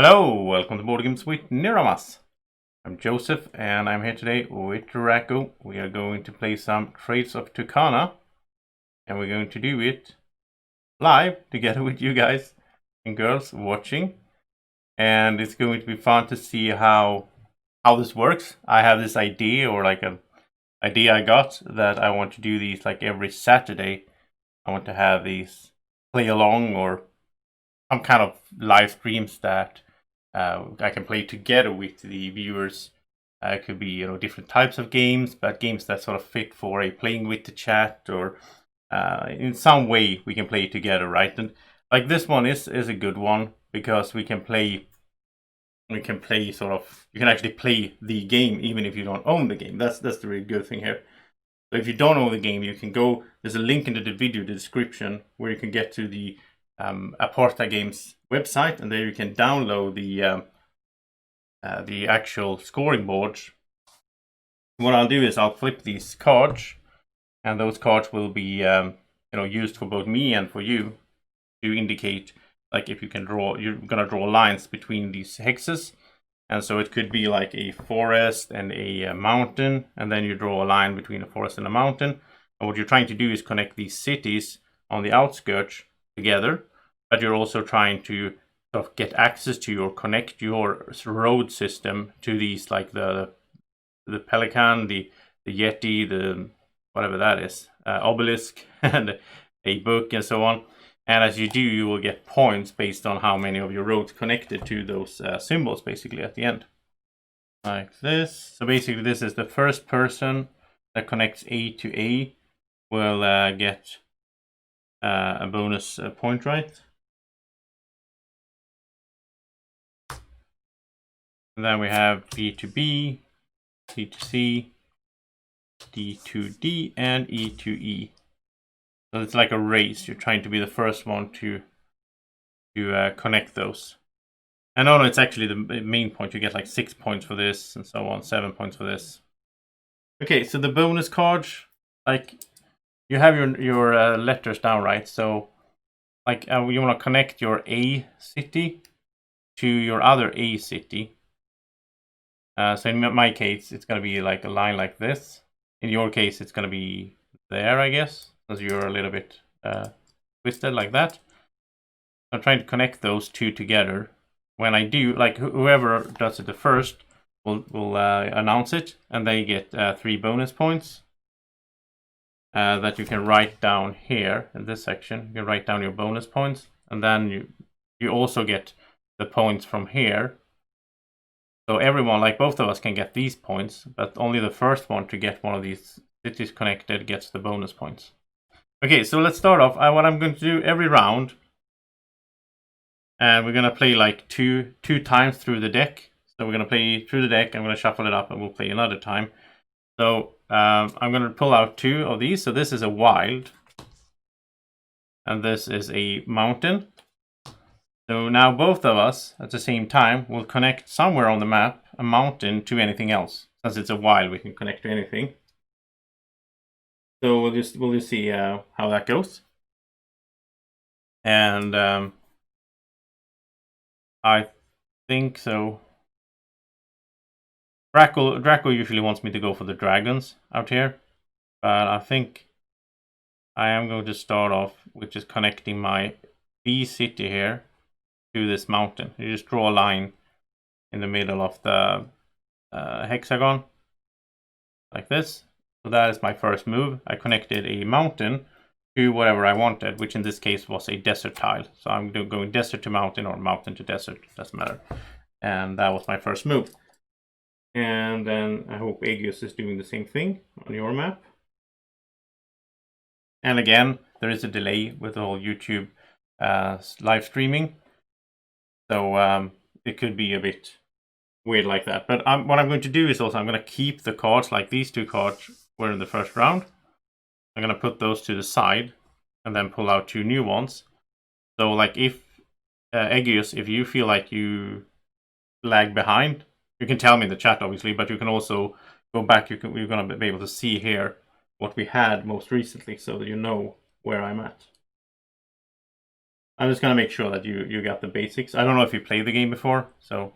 Hello, welcome to Board Games with Niramas. I'm Joseph and I'm here today with Drako. We are going to play some Trails of Tucana and we're going to do it live together with you guys and girls watching. And it's going to be fun to see how this works. I have this idea, or like an idea I got, that I want to do these like every Saturday. I want to have these play along or some kind of live streams that I can play together with the viewers. It could be, different types of games, but games that sort of fit for a playing with the chat, or in some way we can play together, right? And like this one is a good one because we can play sort of, you can actually play the game even if you don't own the game. That's the really good thing here. So if you don't own the game, you can go, there's a link in the video description where you can get to the Aparta Games website, and there you can download the actual scoring boards. What I'll do is I'll flip these cards, and those cards will be used for both me and for you to indicate, like, if you can draw, you're gonna draw lines between these hexes. And so it could be like a forest and a mountain, and then you draw a line between a forest and a mountain. And what you're trying to do is connect these cities on the outskirts together, but you're also trying to sort of get access to or connect your road system to these, like the pelican, the yeti, the whatever that is, obelisk, and a book, and so on. And as you do, you will get points based on how many of your roads connected to those symbols, basically, at the end. Like this. So basically, this is the first person that connects A to A will get a bonus point, right? And then we have B to B, C to C, D to D, and E to E. So it's like a race. You're trying to be the first one to connect those. And no, it's actually the main point. You get like 6 points for this, and so on, 7 points for this. Okay, so the bonus cards, like, you have your letters down, right? So, like, you want to connect your A city to your other A city. So in my case, it's going to be like a line like this. In your case, it's going to be there, I guess, because you're a little bit twisted like that. I'm trying to connect those two together. When I do, like, whoever does it the first will announce it, and they get 3 bonus points that you can write down here in this section. You can write down your bonus points, and then you also get the points from here. So everyone, like both of us, can get these points, but only the first one to get one of these cities connected gets the bonus points. Okay, so let's start off. What I'm going to do every round, and we're going to play like two times through the deck. So we're going to play through the deck, I'm going to shuffle it up, and we'll play another time. So I'm going to pull out 2 of these. So this is a wild, and this is a mountain. So now both of us at the same time will connect somewhere on the map a mountain to anything else. Since it's a wild, we can connect to anything. So we'll just see how that goes. And I think so. Drako usually wants me to go for the dragons out here, but I think I am going to start off with just connecting my B city here to this mountain. You just draw a line in the middle of the hexagon like this. So that is my first move. I connected a mountain to whatever I wanted, which in this case was a desert tile. So I'm going desert to mountain or mountain to desert, doesn't matter. And that was my first move. And then I hope Aegis is doing the same thing on your map. And again, there is a delay with the whole YouTube live streaming. So it could be a bit weird like that. But what I'm going to do is also I'm going to keep the cards, like these 2 cards were in the first round. I'm going to put those to the side and then pull out 2 new ones. So like if Aegis, if you feel like you lag behind, you can tell me in the chat, obviously, but you can also go back. You're going to be able to see here what we had most recently so that you know where I'm at. I'm just gonna make sure that you got the basics. I don't know if you played the game before, so.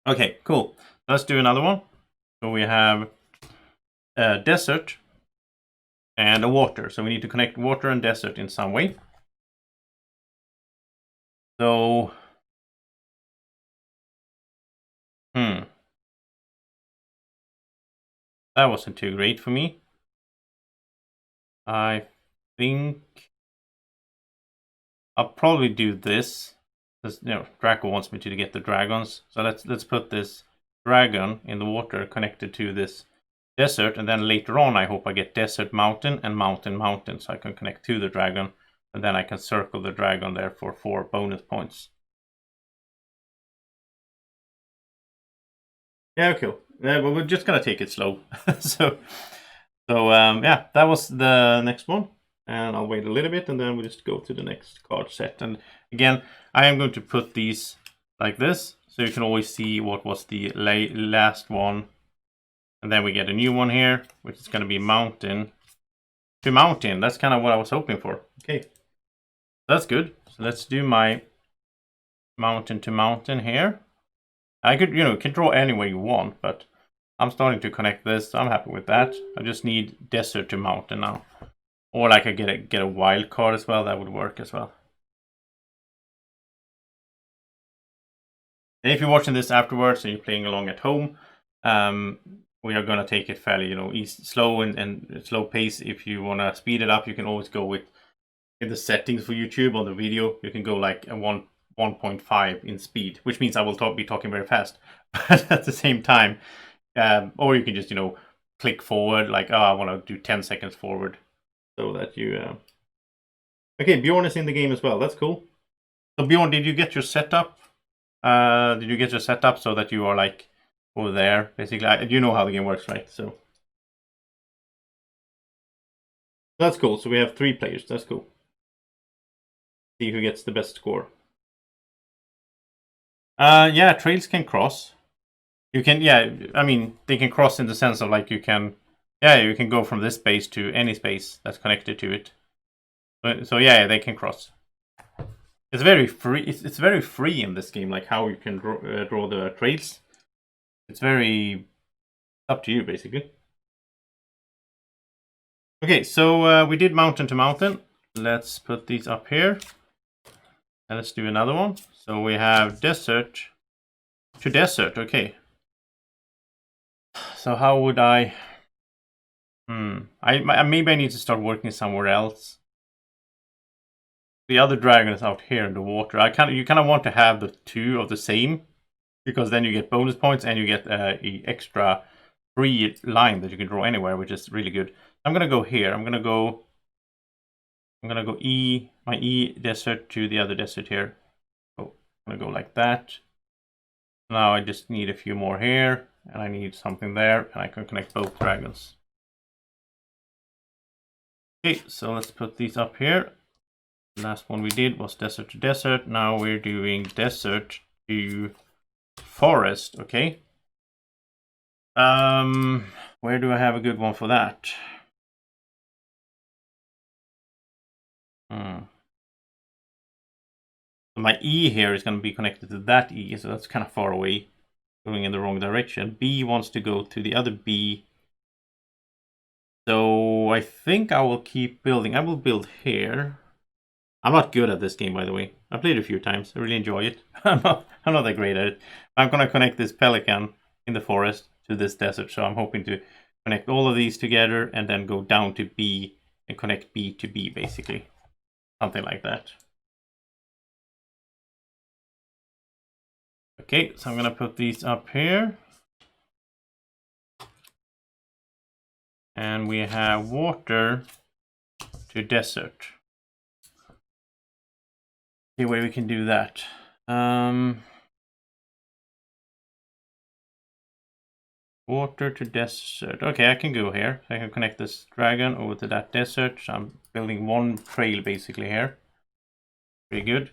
Okay, cool. Let's do another one. So we have a desert and a water. So we need to connect water and desert in some way. So, that wasn't too great for me. I think I'll probably do this. Because, Drako wants me to get the dragons. So let's put this dragon in the water connected to this desert, and then later on I hope I get desert mountain and mountain so I can connect to the dragon, and then I can circle the dragon there for 4 bonus points. Yeah, cool. Yeah, but we're just gonna take it slow. so yeah, that was the next one, and I'll wait a little bit, and then we'll just go to the next card set. And again, I am going to put these like this, so you can always see what was the last one. And then we get a new one here, which is going to be mountain to mountain. That's kind of what I was hoping for. Okay, that's good. So let's do my mountain to mountain here. I could, can draw any way you want, but I'm starting to connect this. So I'm happy with that. I just need desert to mountain now. Or like I get a wild card as well. That would work as well. And if you're watching this afterwards and you're playing along at home, we are going to take it fairly, easy, slow and slow pace. If you want to speed it up, you can always go with in the settings for YouTube on the video. You can go like a 1.5 in speed, which means I will be talking very fast. But at the same time, or you can just, click forward, like, I want to do 10 seconds forward so that you... Okay, Bjorn is in the game as well. That's cool. So Bjorn, did you get your setup? Did you get your setup so that you are like over there? Basically, you know how the game works, right? So that's cool. So we have 3 players. That's cool. See who gets the best score. Yeah, trails can cross. You can, yeah, I mean, they can cross in the sense of like you can go from this space to any space that's connected to it. So yeah, they can cross. It's very free. It's very free in this game, like how you can draw the trails. It's very up to you, basically. Okay, so we did mountain to mountain. Let's put these up here. And let's do another one. So we have desert to desert. Okay. So how would I... maybe I need to start working somewhere else. The other dragon is out here in the water. You kind of want to have the 2 of the same, because then you get bonus points and you get a extra free line that you can draw anywhere, which is really good. I'm gonna go here. I'm gonna go my E desert to the other desert here. Oh, I'm gonna go like that. Now I just need a few more here, and I need something there, and I can connect both dragons. Okay, so let's put these up here. The last one we did was desert to desert. Now we're doing desert to forest. Okay. Where do I have a good one for that? So my E here is going to be connected to that E, so that's kind of far away, going in the wrong direction. B wants to go to the other B. So I think I will keep building. I will build here. I'm not good at this game, by the way. I played it a few times. I really enjoy it. I'm not that great at it. I'm going to connect this pelican in the forest to this desert. So I'm hoping to connect all of these together and then go down to B and connect B to B, basically. Something like that. Okay, so I'm going to put these up here. And we have water to desert. See where we can do that. Water to desert. Okay, I can go here. So I can connect this dragon over to that desert. So I'm building one trail basically here. Pretty good.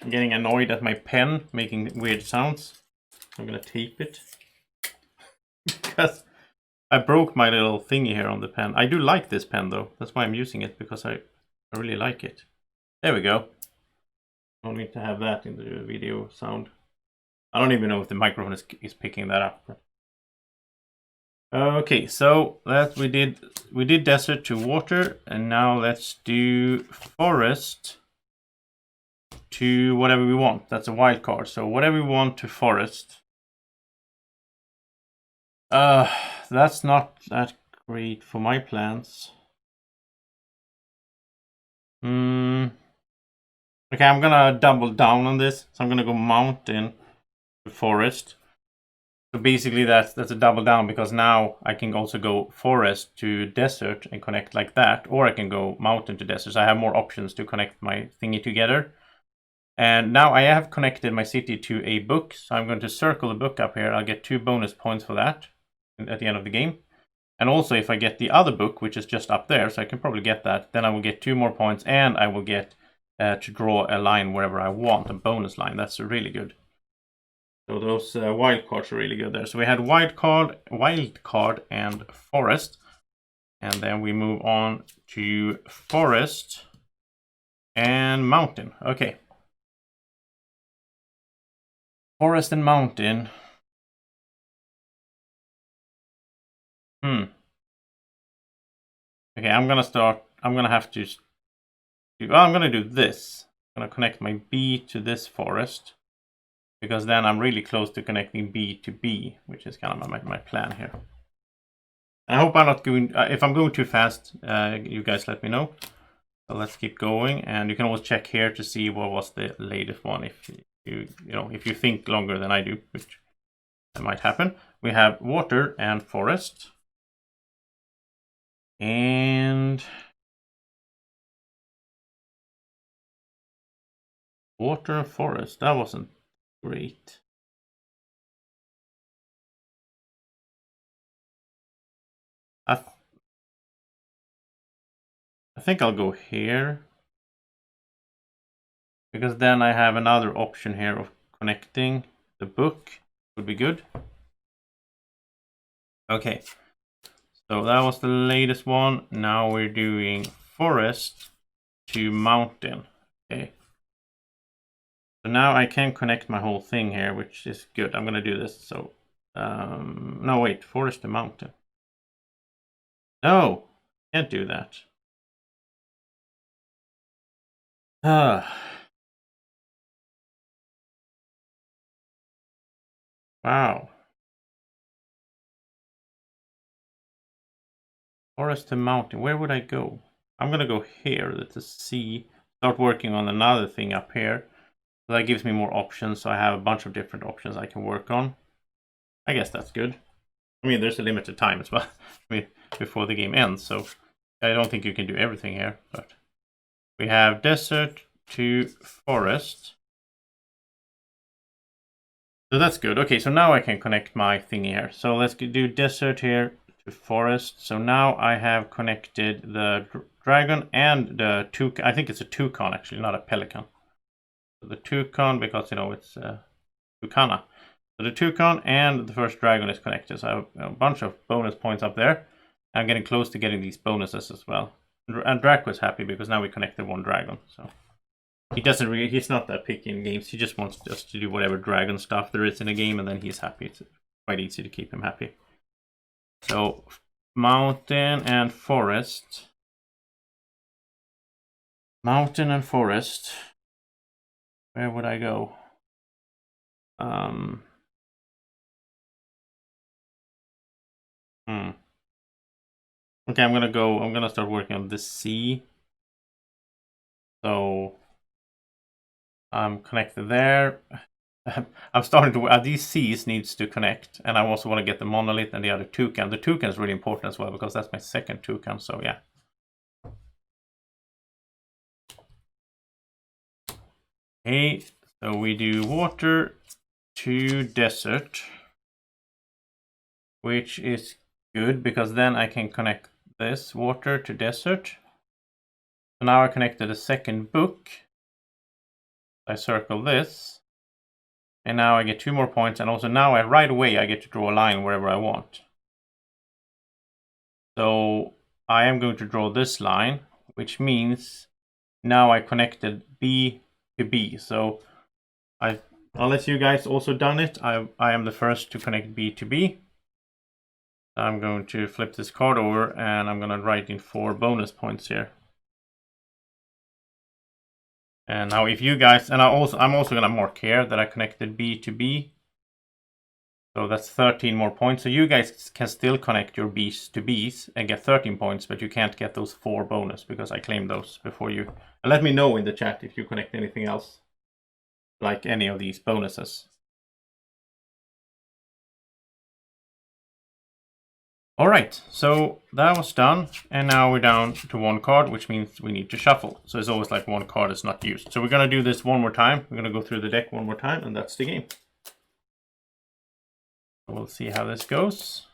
I'm getting annoyed at my pen making weird sounds. I'm gonna tape it. Because I broke my little thingy here on the pen. I do like this pen though. That's why I'm using it, because I really like it. There we go. Don't need to have that in the video sound. I don't even know if the microphone is picking that up. Okay, so that we did desert to water, and now let's do forest to whatever we want. That's a wild card. So whatever we want to forest. That's not that great for my plans. Okay, I'm gonna double down on this. So I'm gonna go mountain to forest. So basically that's a double down, because now I can also go forest to desert and connect like that, or I can go mountain to desert. So I have more options to connect my thingy together. And now I have connected my city to a book, so I'm going to circle the book up here. I'll get 2 bonus points for that at the end of the game. And also if I get the other book, which is just up there, so I can probably get that, then I will get 2 more points, and I will get to draw a line wherever I want, a bonus line. That's really good. So those wild cards are really good there. So we had wild card and forest. And then we move on to forest and mountain. Okay. Forest and mountain. Okay, I'm gonna have to I'm gonna do this. I'm gonna connect my B to this forest, because then I'm really close to connecting B to B, which is kind of my plan here. And I hope I'm not going, if I'm going too fast, you guys let me know. So let's keep going, and you can always check here to see what was the latest one if if you think longer than I do, which might happen. We have water and forest. And water and forest, that wasn't great. I think I'll go here, because then I have another option here of connecting the book. Would be good. Okay, so that was the latest one. Now we're doing forest to mountain. Okay, so now I can connect my whole thing here, which is good. I'm gonna do this. So no, wait, forest to mountain. No, can't do that. Wow. Forest to mountain. Where would I go? I'm gonna go here. That's a C. Start working on another thing up here. So that gives me more options. So I have a bunch of different options I can work on. I guess that's good. I mean, there's a limited time as well. I mean, before the game ends. So I don't think you can do everything here. But we have desert to forest. So that's good. Okay, so now I can connect my thingy here. So let's do desert here to forest. So now I have connected the dragon and the toucan. I think it's a toucan actually, not a pelican. So the toucan, because it's Tucana. So the toucan and the first dragon is connected. So I have a bunch of bonus points up there. I'm getting close to getting these bonuses as well. And Drako is happy because now we connected 1 dragon. So he's not that picky in games. He just wants us to do whatever dragon stuff there is in a game, and then he's happy. It's quite easy to keep him happy. So mountain and forest. Mountain and forest. Where would I go? Okay, I'm gonna start working on this C. So I'm connected there. I'm starting to these C's needs to connect, and I also want to get the monolith and the other toucan. The toucan is really important as well, because that's my second toucan. So yeah. Okay, so we do water to desert, which is good because then I can connect this water to desert. So now I connected a second book. I circle this. And now I get 2 more points, and also now right away I get to draw a line wherever I want. So I am going to draw this line, which means now I connected B to B. So unless you guys also done it, I am the first to connect B to B. I'm going to flip this card over and I'm going to write in 4 bonus points here. And now if you guys, and I'm also going to mark here that I connected B to B. So that's 13 more points. So you guys can still connect your B's to B's and get 13 points, but you can't get those 4 bonus because I claimed those before you. And let me know in the chat if you connect anything else, like any of these bonuses. All right, so that was done, and now we're down to 1 card, which means we need to shuffle. So it's always like 1 card is not used. So we're gonna do this one more time. We're gonna go through the deck one more time, and that's the game. We'll see how this goes.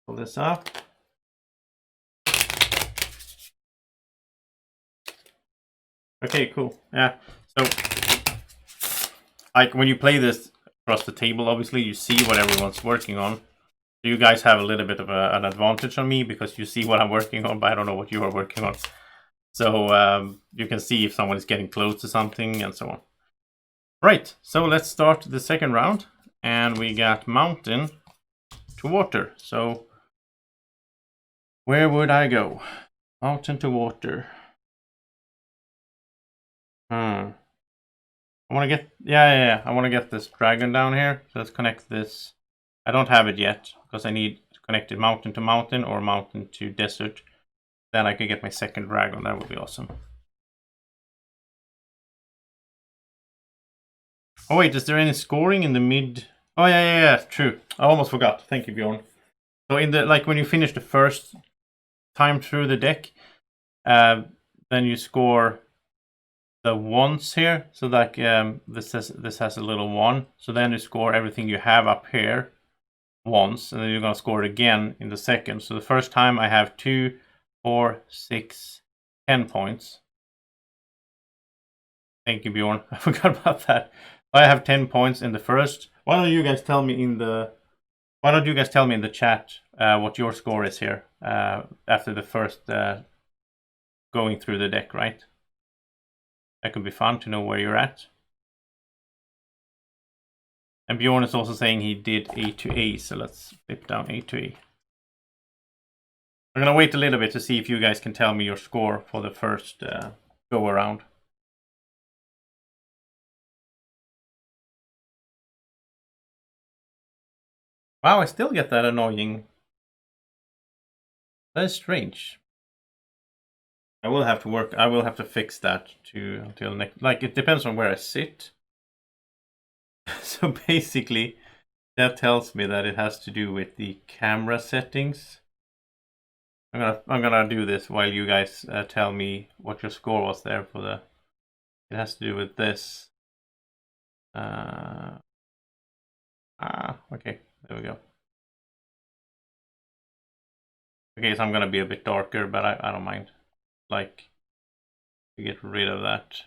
Pull this up. Okay, cool. Yeah, so like when you play this across the table, obviously you see what everyone's working on. So you guys have a little bit of an advantage on me because you see what I'm working on, but I don't know what you are working on. So you can see if someone is getting close to something and so on. Right, so let's start the second round, and we got mountain to water. So where would I go? Mountain to water. I want to get, yeah. I want to get this dragon down here. So let's connect this. I don't have it yet because I need to connect it mountain to mountain or mountain to desert. Then I could get my second dragon. That would be awesome. Oh wait, is there any scoring in the mid? Oh yeah, true. I almost forgot. Thank you, Bjorn. So in the, like when you finish the first time through the deck, then you score the ones here. So like this has a little 1. So then you score everything you have up here once, and then you're gonna score it again in the second. So the first time I have 2, 4, 6, 10 points. Thank you, Bjorn. I forgot about that. I have 10 points in the first. Why don't you guys tell me in the chat what your score is here after the first going through the deck, right? That could be fun to know where you're at. And Bjorn is also saying he did A to A, so let's flip down A to A. I'm gonna wait a little bit to see if you guys can tell me your score for the first go around. Wow, I still get that annoying. That is strange. I will have to fix that until next. Like it depends on where I sit. So basically, that tells me that it has to do with the camera settings. I'm gonna do this while you guys tell me what your score was there for the. It has to do with this. Okay, there we go. Okay, so I'm gonna be a bit darker, but I don't mind. Like, to get rid of that.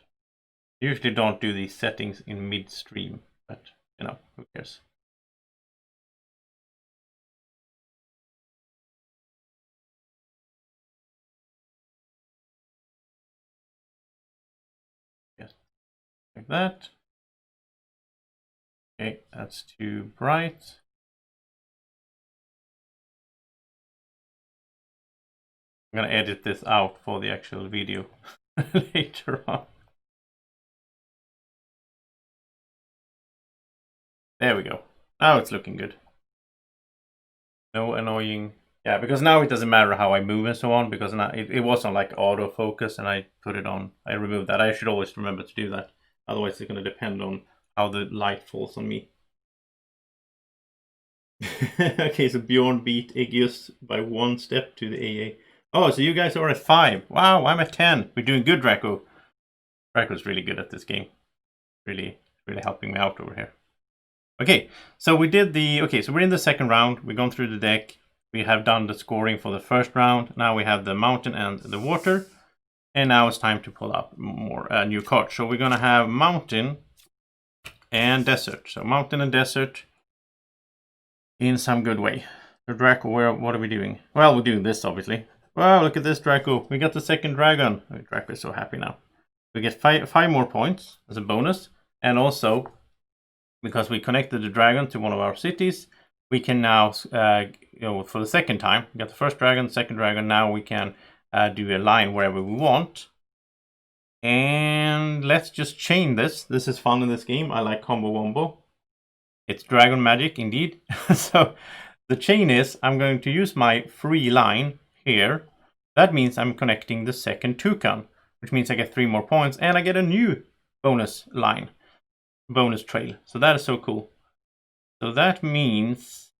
Usually don't do these settings in midstream, but you know, who cares? Yes, like that. Okay, that's too bright. I'm gonna edit this out for the actual video later on. There we go. Now it's looking good. No annoying. Yeah, because now it doesn't matter how I move and so on, because now it was on like autofocus and I put it on, I removed that. I should always remember to do that. Otherwise it's going to depend on how the light falls on me. Okay, so Bjorn beat Aegis by 1 step to the AA. Oh, so you guys are at 5. Wow, I'm at 10. We're doing good, Drako. Drako's really good at this game. Really helping me out over here. Okay, so we did the... Okay, so we're in the second round. We've gone through the deck. We have done the scoring for the first round. Now we have the mountain and the water. And now it's time to pull up more new cards. So we're going to have mountain and desert. So mountain and desert in some good way. So Drako, what are we doing? Well, we're doing this, obviously. Wow, look at this, Drako. We got the second dragon. Oh, Drako is so happy now. We get five more points as a bonus. And also, because we connected the dragon to one of our cities, we can now, for the second time, we got the first dragon, second dragon. Now we can do a line wherever we want. And let's just chain this. This is fun in this game. I like combo wombo. It's dragon magic indeed. So the chain is, I'm going to use my free line here. That means I'm connecting the second toucan, which means I get 3 more points and I get a new bonus line, bonus trail. So that is so cool. So that means,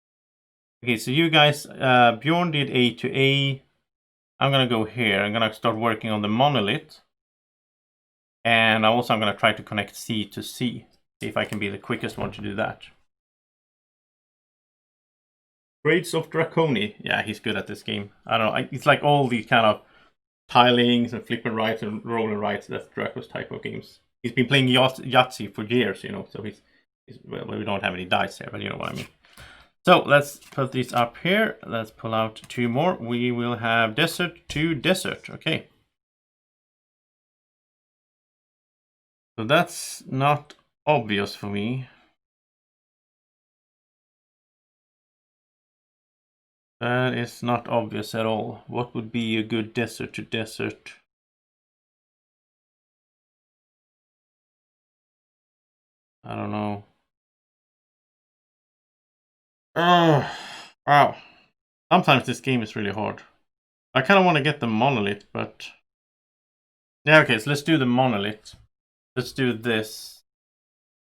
okay, so you guys, Bjorn did A to A. I'm gonna go here. I'm gonna start working on the monolith. And also I'm gonna try to connect C to C. See if I can be the quickest one to do that. Trails of Tucana. Yeah, he's good at this game. I don't know. It's like all these kind of tilings and flipping rights and rolling rights. That's Drako's type of games. He's been playing Yahtzee for years, you know. So he's well, we don't have any dice here, but you know what I mean. So let's put these up here. Let's pull out 2 more. We will have desert to desert. Okay. So that's not obvious for me. That is not obvious at all. What would be a good desert to desert? I don't know. Oh, wow. Sometimes this game is really hard. I kind of want to get the monolith, but... Yeah, okay, so let's do the monolith. Let's do this.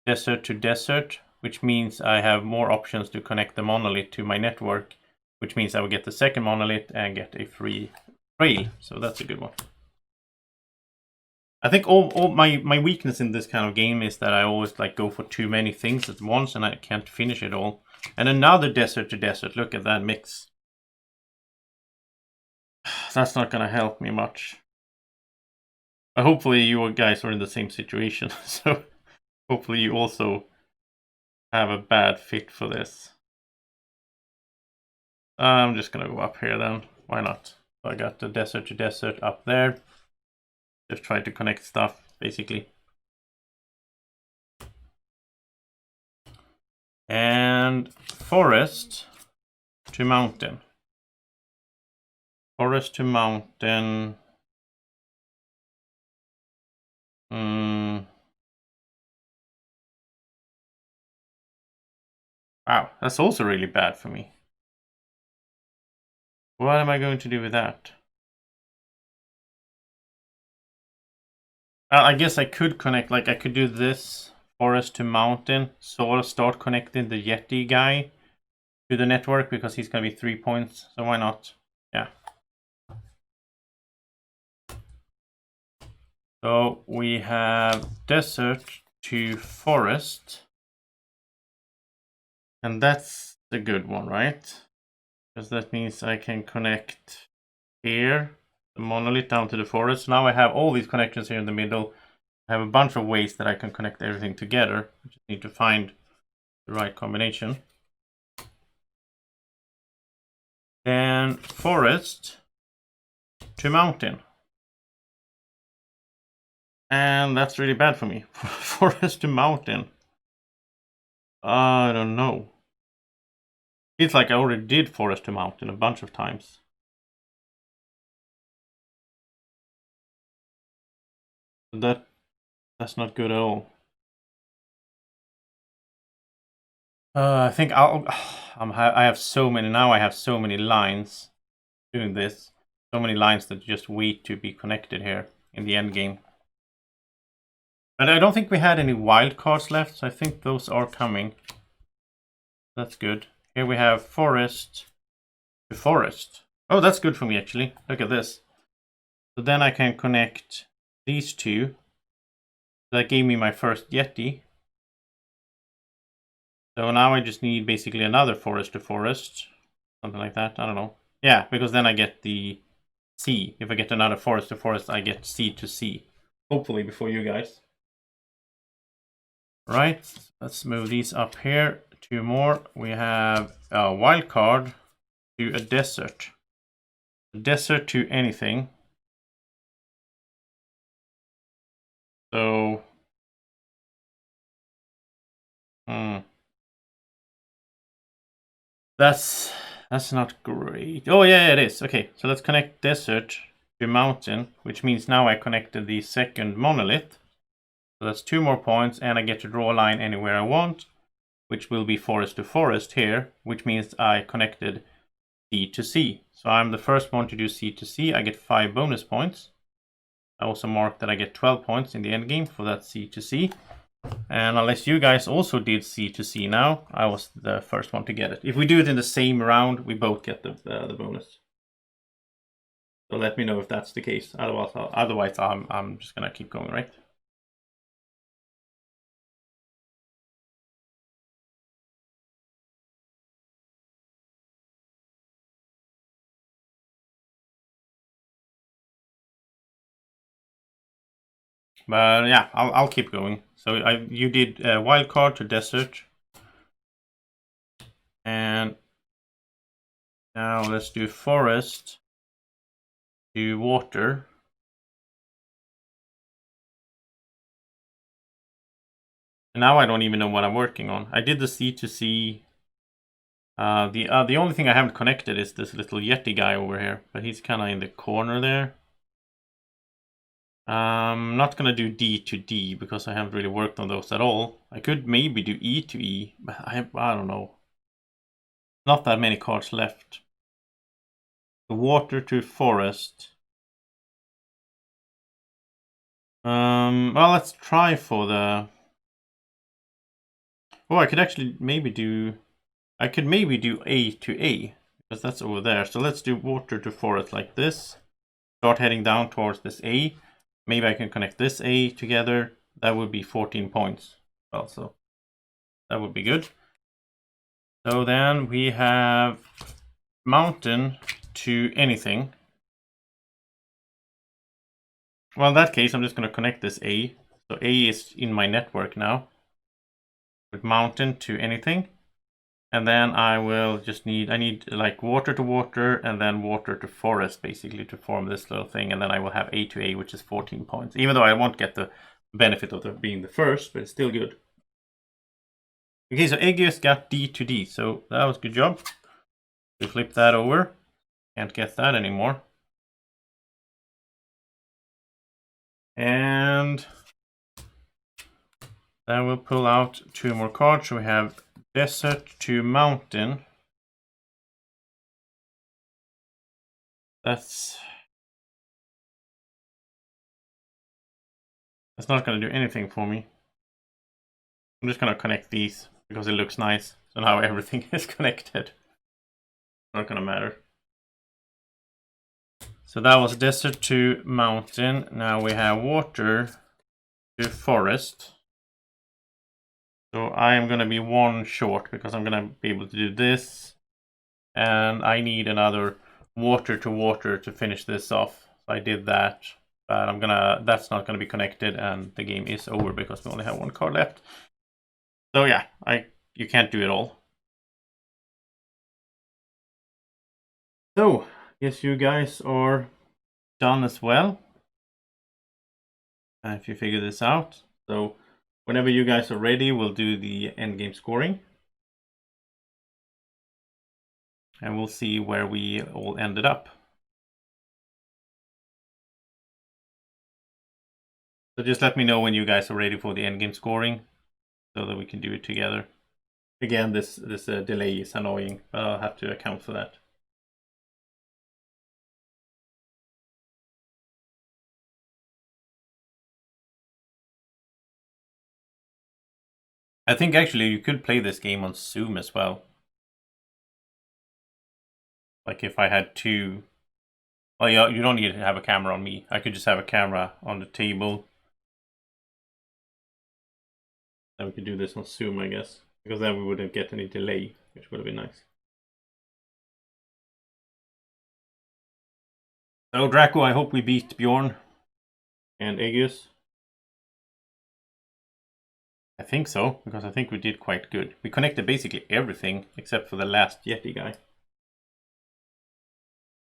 Desert to desert, which means I have more options to connect the monolith to my network, which means I will get the second monolith and get a free trail. So that's a good one. I think all my weakness in this kind of game is that I always like go for too many things at once and I can't finish it all. And another desert to desert. Look at that mix. That's not gonna help me much. But hopefully you guys are in the same situation. So hopefully you also have a bad fit for this. I'm just gonna go up here then. Why not? So I got the desert to desert up there. Just try to connect stuff, basically. And forest to mountain. Forest to mountain. Wow, that's also really bad for me. What am I going to do with that? I guess I could connect, like I could do this forest to mountain, sort of start connecting the Yeti guy to the network because he's going to be 3 points, so why not? Yeah. So we have desert to forest. And that's the good one, right? Because that means I can connect here, the monolith down to the forest. Now I have all these connections here in the middle. I have a bunch of ways that I can connect everything together. I just need to find the right combination. Then forest to mountain. And that's really bad for me. Forest to mountain. I don't know. It's like I already did forest to mountain a bunch of times. That's not good at all. I think I have so many now. I have so many lines doing this. So many lines that just wait to be connected here in the end game. But I don't think we had any wild cards left, so I think those are coming. That's good. Here we have forest to forest. Oh, that's good for me actually. Look at this. So then I can connect these two. That gave me my first Yeti. So now I just need basically another forest to forest. Something like that. I don't know. Yeah, because then I get the C. If I get another forest to forest, I get C to C. Hopefully before you guys. Right, let's move these up here. 2 more. We have a wild card to a desert. A desert to anything. So, that's not great. Oh yeah, it is. Okay, so let's connect desert to mountain, which means now I connected the second monolith. So that's 2 more points, and I get to draw a line anywhere I want, which will be forest to forest here, which means I connected C to C. So I'm the first one to do C to C. I get 5 bonus points. I also mark that I get 12 points in the end game for that C to C. And unless you guys also did C to C now, I was the first one to get it. If we do it in the same round, we both get the bonus. So let me know if that's the case. Otherwise I'm just gonna keep going, right? But yeah, I'll keep going. So you did wild card to desert, and now let's do forest to water. And now I don't even know what I'm working on. I did the C to C. The only thing I haven't connected is this little Yeti guy over here, but he's kind of in the corner there. I'm not gonna do D to D because I haven't really worked on those at all. I could maybe do E to E, but I don't know. Not that many cards left. The water to forest. Well, let's try for the. Oh, I could actually maybe do. I could maybe do A to A because that's over there. So let's do water to forest like this. Start heading down towards this A. Maybe I can connect this A together. That would be 14 points. Also, that would be good. So then we have mountain to anything. Well, in that case, I'm just going to connect this A. So A is in my network now. With mountain to anything. And then I will just I need like water to water and then water to forest basically to form this little thing. And then I will have A to A, which is 14 points. Even though I won't get the benefit of being the first, but it's still good. Okay, so Aegis got D to D, so that was a good job. We flip that over. Can't get that anymore. And then we'll pull out 2 more cards. So we have desert to mountain. That's not going to do anything for me. I'm just going to connect these because it looks nice. So now everything is connected. Not going to matter. So that was desert to mountain. Now we have water to forest. So I am going to be 1 short because I'm going to be able to do this. And I need another water to water to finish this off. So I did that. But that's not going to be connected and the game is over because we only have 1 card left. So yeah, you can't do it all. So, guess you guys are done as well. If you figure this out. So, whenever you guys are ready, we'll do the endgame scoring. And we'll see where we all ended up. So just let me know when you guys are ready for the endgame scoring so that we can do it together. Again, this delay is annoying, but I'll have to account for that. I think actually you could play this game on Zoom as well. Like if I had 2... Well, yeah, you don't need to have a camera on me. I could just have a camera on the table. Then we could do this on Zoom, I guess. Because then we wouldn't get any delay, which would have been nice. So Drako, I hope we beat Bjorn and Aegis. I think so, because I think we did quite good. We connected basically everything except for the last Yeti guy.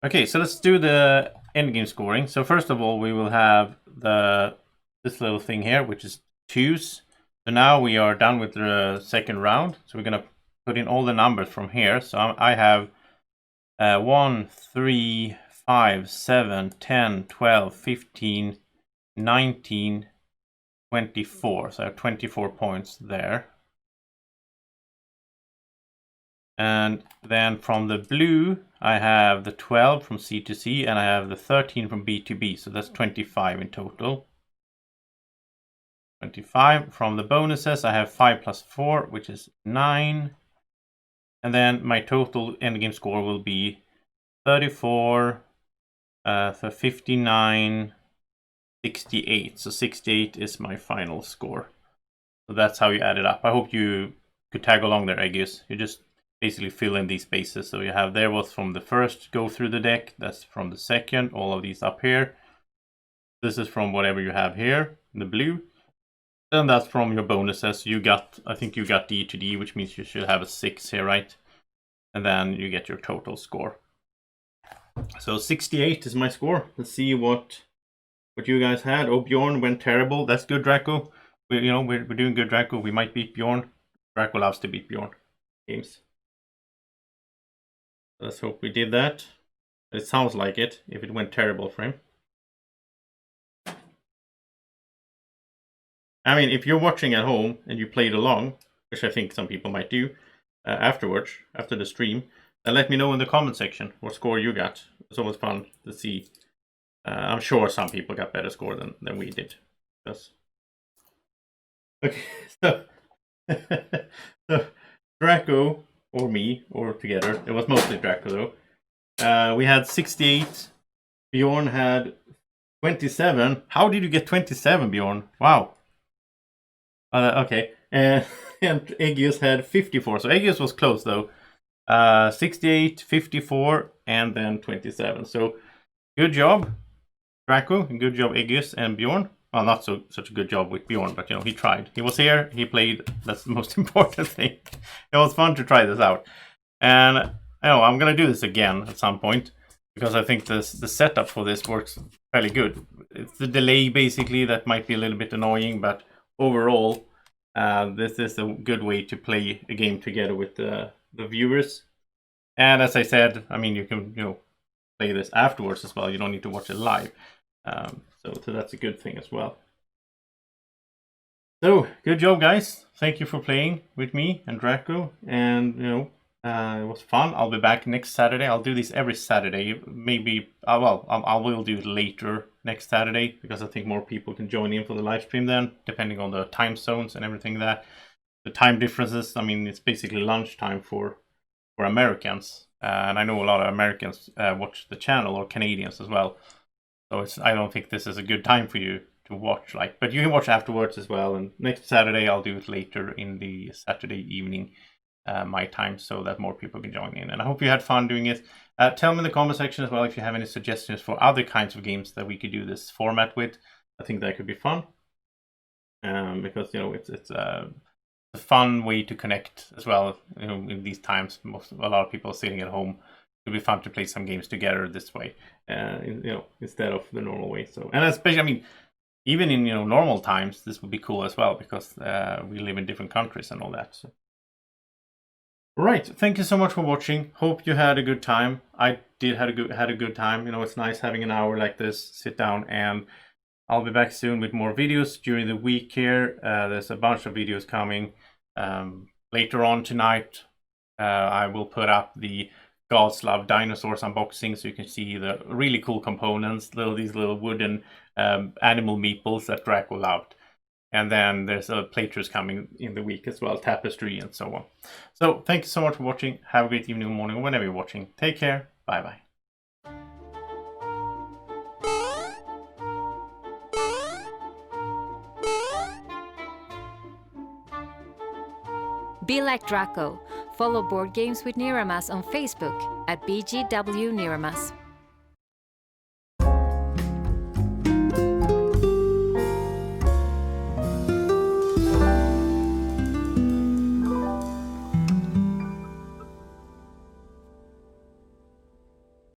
Okay, so let's do the endgame scoring. So first of all, we will have this little thing here, which is 2s. So now we are done with the second round. So we're gonna put in all the numbers from here. So I have 1, 3, 5, 7, 10, 12, 15, 19, 24. So I have 24 points there. And then from the blue, I have the 12 from C to C, and I have the 13 from B to B. So that's 25 in total. 25. From the bonuses, I have 5 plus 4, which is 9. And then my total endgame score will be 34, 59, 68. So 68 is my final score. So that's how you add it up. I hope you could tag along there, Aegis. You just basically fill in these spaces. So you have there was from the first go through the deck. That's from the second. All of these up here. This is from whatever you have here in the blue. And that's from your bonuses. You got, I think you got D to D, which means you should have a 6 here, right? And then you get your total score. So 68 is my score. Let's see what you guys had. Oh, Bjorn went terrible. That's good, Drako. We're doing good, Drako. We might beat Bjorn. Drako loves to beat Bjorn games. Let's hope we did that. It sounds like it, if it went terrible for him. I mean, if you're watching at home and you played along, which I think some people might do, afterwards, after the stream, then let me know in the comment section what score you got. It's always fun to see. I'm sure some people got better score than we did. Yes. Okay, so, so Drako, or me, or together, it was mostly Drako though. We had 68, Bjorn had 27. How did you get 27, Bjorn? Wow. Okay, and Aegis had 54, so Aegis was close though. 68, 54, and then 27. So good job, Drako, and good job, Aegis and Bjorn. Well, not such a good job with Bjorn, but he tried. He was here, he played. That's the most important thing. It was fun to try this out, and I'm gonna do this again at some point because I think the setup for this works fairly good. It's the delay basically that might be a little bit annoying, but overall, this is a good way to play a game together with the viewers. And as I said, I mean, you can play this afterwards as well. You don't need to watch it live. So that's a good thing as well. So good job, guys. Thank you for playing with me and Drako. And it was fun. I'll be back next Saturday. I'll do this every Saturday. Maybe I will do it later next Saturday because I think more people can join in for the live stream then, depending on the time zones and everything that the time differences. I mean, it's basically lunchtime for Americans, and I know a lot of Americans watch the channel, or Canadians as well. So I don't think this is a good time for you to watch, but you can watch afterwards as well. And next Saturday I'll do it later in the Saturday evening, my time, so that more people can join in. And I hope you had fun doing it. Tell me in the comment section as well if you have any suggestions for other kinds of games that we could do this format with. I think that could be fun, because it's a fun way to connect as well. In these times, a lot of people are sitting at home. It'll be fun to play some games together this way, instead of the normal way. So, and especially, I mean, even in normal times, this would be cool as well because we live in different countries and all that. So. Right, thank you so much for watching. Hope you had a good time. I did had a good time. It's nice having an hour like this, sit down, and I'll be back soon with more videos during the week here. There's a bunch of videos coming. Later on tonight, I will put up the Gods Love Dinosaurs unboxing so you can see the really cool components, these little wooden animal meeples that Drako loved. And then there's a playthroughs coming in the week as well, tapestry and so on. So thank you so much for watching. Have a great evening or morning, or whenever you're watching. Take care. Bye-bye. Be like Drako. Follow Board Games with Niramas on Facebook at BGW Niramas.